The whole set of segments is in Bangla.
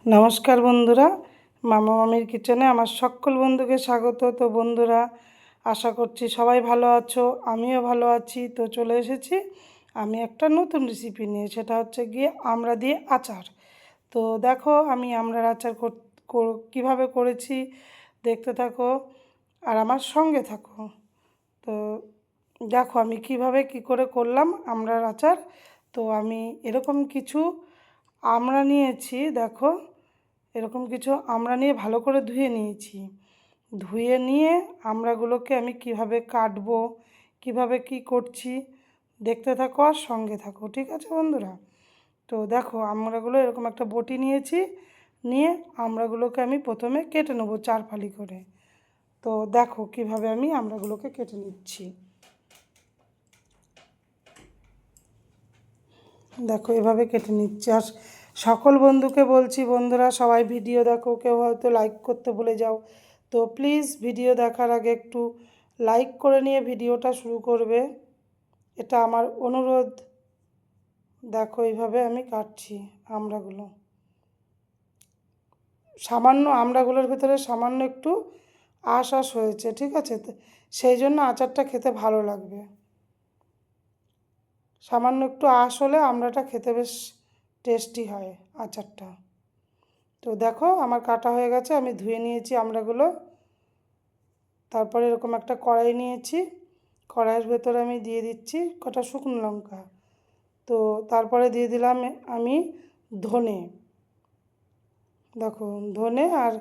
নমস্কার বন্ধুরা, মামা মামির কিচেনে আমার সকল বন্ধুকে স্বাগত। তো বন্ধুরা, আশা করছি সবাই ভালো আছো, আমিও ভালো আছি। তো চলে এসেছি আমি একটা নতুন রেসিপি নিয়ে, সেটা হচ্ছে গিয়ে আমড়া দিয়ে আচার। তো দেখো আমি আমড়ার আচার কীভাবে করেছি দেখতে থাকো আর আমার সঙ্গে থাকো। তো দেখো আমি কিভাবে কি করে করলাম আমড়ার আচার। তো আমি এরকম কিছু আমড়া নিয়েছি, দেখো এরকম কিছু আমড়া নিয়ে ভালো করে ধুয়ে নিয়েছি। ধুয়ে নিয়ে আমড়াগুলোকে আমি কিভাবে কাটবো, কিভাবে কি করছি দেখতে থাকো আর সঙ্গে থাকো, ঠিক আছে বন্ধুরা? তো দেখো আমড়াগুলো এরকম একটা বটি নিয়েছি, নিয়ে আমড়াগুলোকে আমি প্রথমে কেটে নেবো 4 ফালি করে। তো দেখো কিভাবে আমি আমড়াগুলোকে কেটে নিচ্ছি। দেখো এভাবে কেটে নিচ্ছি। আর সকল বন্ধুকে বলছি, বন্ধুরা সবাই ভিডিও দেখো, কেউ হয়তো লাইক করতে ভুলে যাও, তো প্লিজ ভিডিও দেখার আগে একটু লাইক করে নিয়ে ভিডিওটা শুরু করবে, এটা আমার অনুরোধ। দেখো এইভাবে আমি কাটছি আমড়াগুলো। সামান্য আমড়াগুলোর ভেতরে সামান্য একটু আঁশ হয়েছে, ঠিক আছে? সেই জন্য আচারটা খেতে ভালো লাগবে। সামান্য একটু আঁশ হলে আমড়াটা খেতে বেশ টেস্টি হয় আচারটা। তো দেখো আমার কাটা হয়ে গেছে, আমি ধুয়ে নিয়েছি আমড়াগুলো। তারপরে এরকম একটা কড়াই নিয়েছি, কড়াইয়ের ভেতরে আমি দিয়ে দিচ্ছি কটা শুকনো লঙ্কা। তো তারপরে দিয়ে দিলাম আমি ধনে, দেখো ধনে আর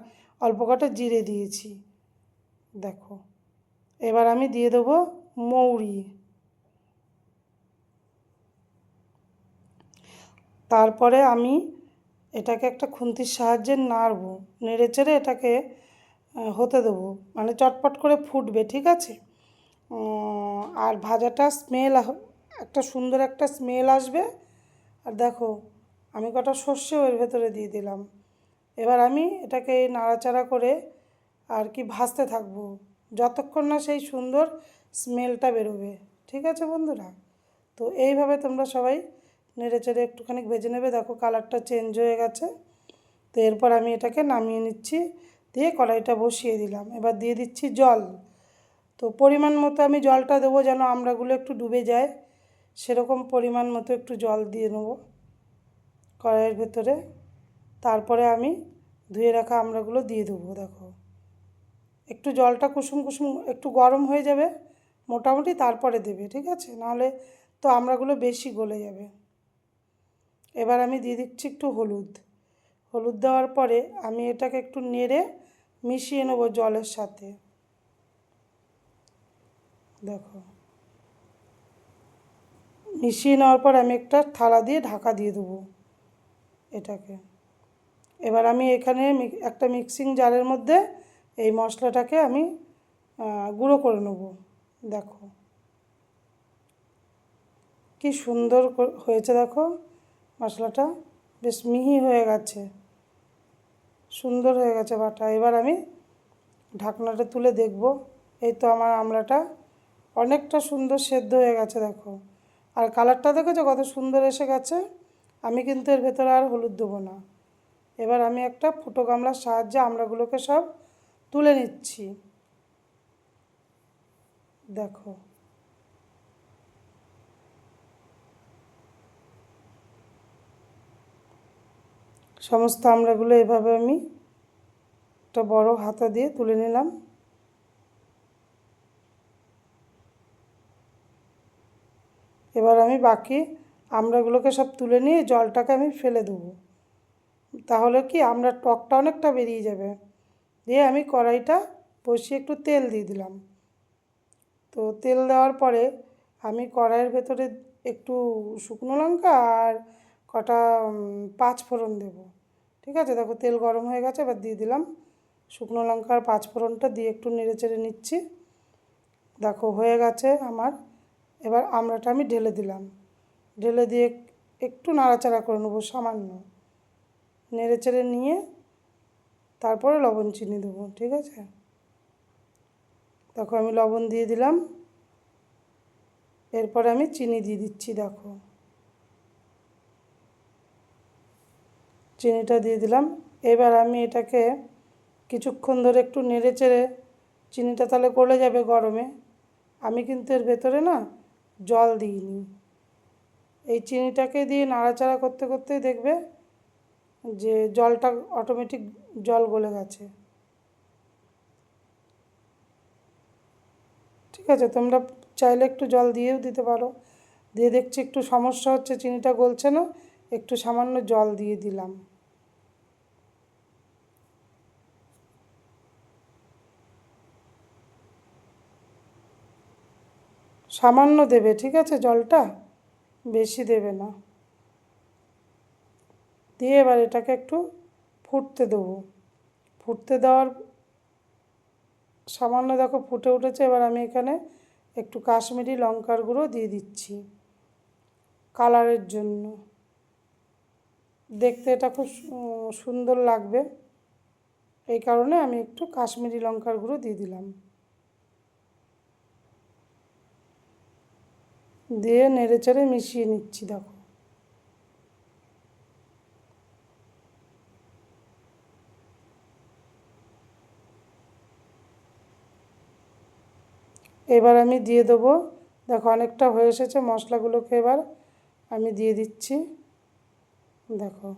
অল্প কটা জিরে দিয়েছি। দেখো এবার আমি দিয়ে দেবো মৌরি। তারপরে আমি এটাকে একটা খুন্তির সাহায্যে নাড়বো, নেড়ে চেড়ে এটাকে হতে দেবো, মানে চটপট করে ফুটবে, ঠিক আছে? আর ভাজাটা একটা সুন্দর একটা স্মেল আসবে। আর দেখো আমি কটা সর্ষেও এর ভেতরে দিয়ে দিলাম। এবার আমি এটাকে নাড়াচাড়া করে আর কি ভাজতে থাকবো যতক্ষণ না সেই সুন্দর স্মেলটা বেরোবে, ঠিক আছে বন্ধুরা? তো এইভাবে তোমরা সবাই নেড়ে চেড়ে একটুখানি ভেজে নেবে। দেখো কালারটা চেঞ্জ হয়ে গেছে। তো এরপর আমি এটাকে নামিয়ে নিচ্ছি, দিয়ে কড়াইটা বসিয়ে দিলাম। এবার দিয়ে দিচ্ছি জল। তো পরিমাণ মতো আমি জলটা দেবো, যেন আমড়াগুলো একটু ডুবে যায়, সেরকম পরিমাণ মতো একটু জল দিয়ে নেব কড়াইয়ের ভেতরে। তারপরে আমি ধুয়ে রাখা আমড়াগুলো দিয়ে দেবো। দেখো একটু জলটা কুসুম কুসুম একটু গরম হয়ে যাবে মোটামুটি, তারপরে দেবে, ঠিক আছে? নাহলে তো আমড়াগুলো বেশি গলে যাবে। এবার আমি দিয়ে দিচ্ছি একটু হলুদ। হলুদ দেওয়ার পরে আমি এটাকে একটু নেড়ে মিশিয়ে নেবো জলের সাথে। দেখো মিশিয়ে নেওয়ার পর আমি একটা থালা দিয়ে ঢাকা দিয়ে দেবো এটাকে। এবার আমি এখানে একটা মিক্সিং জারের মধ্যে এই মশলাটাকে আমি গুঁড়ো করে নেব। দেখো কি সুন্দর হয়েছে, দেখো মশলাটা বেশ মিহি হয়ে গেছে, সুন্দর হয়ে গেছে বাটা। এবার আমি ঢাকনাটা তুলে দেখব, এই তো আমার আমড়াটা অনেকটা সুন্দর সেদ্ধ হয়ে গেছে। দেখো আর কালারটা দেখেছো কত সুন্দর এসে গেছে। আমি কিন্তু এর ভেতরে আর হলুদ দেবো না। এবার আমি একটা ফুটো গামলার সাহায্যে আমড়াগুলোকে সব তুলে নিচ্ছি। দেখো সমস্ত আমড়াগুলো এভাবে আমি একটা বড় হাতা দিয়ে তুলে নিলাম। এবার আমি বাকি আমড়াগুলোকে সব তুলে নিয়ে জলটাকে আমি ফেলে দেবো, তাহলে কি আমড়ার টকটা অনেকটা বেরিয়ে যাবে। দিয়ে আমি কড়াইটা বসিয়ে একটু তেল দিয়ে দিলাম। তো তেল দেওয়ার পরে আমি কড়াইয়ের ভেতরে একটু শুকনো লঙ্কা আর কটা 5 ফোড়ন দেবো, ঠিক আছে? দেখো তেল গরম হয়ে গেছে, এবার দিয়ে দিলাম শুকনো লঙ্কা আর 5 ফোড়নটা দিয়ে একটু নেড়ে চেড়ে নিচ্ছি। দেখো হয়ে গেছে আমার। এবার আমড়াটা আমি ঢেলে দিলাম, ঢেলে দিয়ে একটু নাড়াচাড়া করে নেবো সামান্য, নেড়ে চেড়ে নিয়ে তারপরে লবণ চিনি দেবো, ঠিক আছে? দেখো আমি লবণ দিয়ে দিলাম, এরপরে আমি চিনি দিয়ে দিচ্ছি। দেখো চিনিটা দিয়ে দিলাম। এবার আমি এটাকে কিছুক্ষণ ধরে একটু নেড়ে চেড়ে, চিনিটা তাহলে গলে যাবে গরমে। আমি কিন্তু এর ভেতরে না জল দিইনি। এই চিনিটাকে দিয়ে নাড়াচাড়া করতে করতেই দেখবে যে জলটা অটোমেটিক জল গলে গেছে। ঠিক আছে, তোমরা চাইলে একটু জল দিয়েও দিতে পারো। দিয়ে দেখছি একটু সমস্যা হচ্ছে, চিনিটা গলছে না, একটু সামান্য জল দিয়ে দিলাম। সামান্য দেবে, ঠিক আছে, জলটা বেশি দেবে না। দিয়ে এবার এটাকে একটু ফুটতে দেবো। ফুটতে দেওয়ার সামান্য দেখো ফুটে উঠেছে। এবার আমি এখানে একটু কাশ্মীরি লঙ্কার গুঁড়ো দিয়ে দিচ্ছি কালারের জন্য। দেখতে এটা খুব সুন্দর লাগবে, এই কারণে আমি একটু কাশ্মীরি লঙ্কার গুঁড়ো দিয়ে দিলাম। দিয়ে নেড়ে চেড়ে মিশিয়ে নিচ্ছি। দেখো এবার আমি দিয়ে দেবো, দেখো অনেকটা হয়ে এসেছে। মশলাগুলোকে এবার আমি দিয়ে দিচ্ছি। দেখো,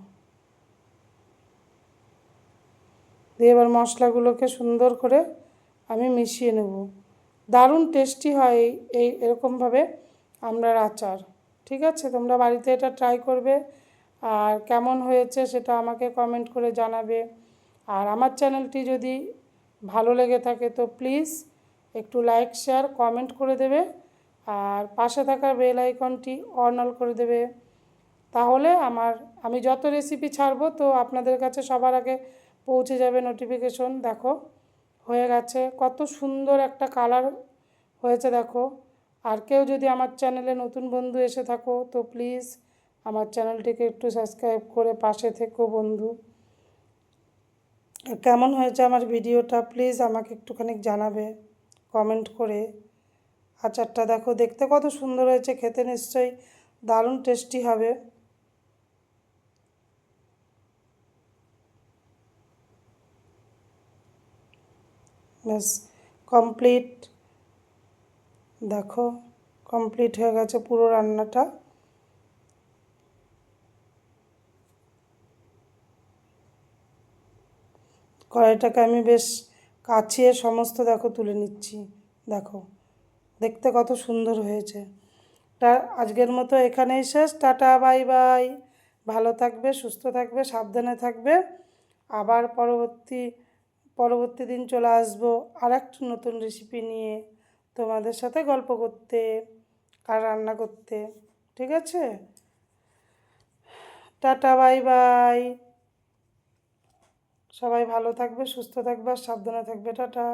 দিয়ে এবার মশলাগুলোকে সুন্দর করে আমি মিশিয়ে নেব। দারুণ টেস্টি হয় এই এরকমভাবে আমড়ার আচার। ঠিক আছে, তোমরা বাড়িতে এটা ট্রাই করবে, আর কেমন হয়েছে সেটা আমাকে কমেন্ট করে জানাবে। আর আমার চ্যানেলটি যদি ভালো লেগে থাকে তো প্লিজ একটু লাইক, শেয়ার, কমেন্ট করে দেবে। আর পাশে থাকা বেল আইকনটি অন করে দেবে। তাহলে আমি যত রেসিপি ছাড়বো তো আপনাদের কাছে সবার আগে পৌঁছে যাবে নোটিফিকেশন। দেখো হয়ে গেছে, কত সুন্দর একটা কালার হয়েছে দেখো। আর কেউ যদি আমার চ্যানেলে নতুন বন্ধু এসে থাকো তো প্লিজ আমার চ্যানেলটিকে একটু সাবস্ক্রাইব করে পাশে থেকো বন্ধু। কেমন হয়েছে আমার ভিডিওটা প্লিজ আমাকে একটুখানি জানাবে কমেন্ট করে। আচারটা দেখো দেখতে কত সুন্দর হয়েছে, খেতে নিশ্চয়ই দারুণ টেস্টি হবে। ব্যাস কমপ্লিট। দেখো কমপ্লিট হয়ে গেছে পুরো রান্নাটা। কড়াইটাকে আমি বেশ কাছিয়ে সমস্ত দেখো তুলে নিচ্ছি। দেখো দেখতে কত সুন্দর হয়েছে। আজকের মতো এখানেই শেষ। Tata, bye bye. ভালো থাকবে, সুস্থ থাকবে, সাবধানে থাকবে। আবার পরবর্তী দিন চলে আসবো আর একটা নতুন রেসিপি নিয়ে তোমাদের সাথে গল্প করতে আর রান্না করতে। ঠিক আছে, টাটা, বাই বাই। সবাই ভালো থাকবে, সুস্থ থাকবে আর সাবধানে থাকবে। টাটা।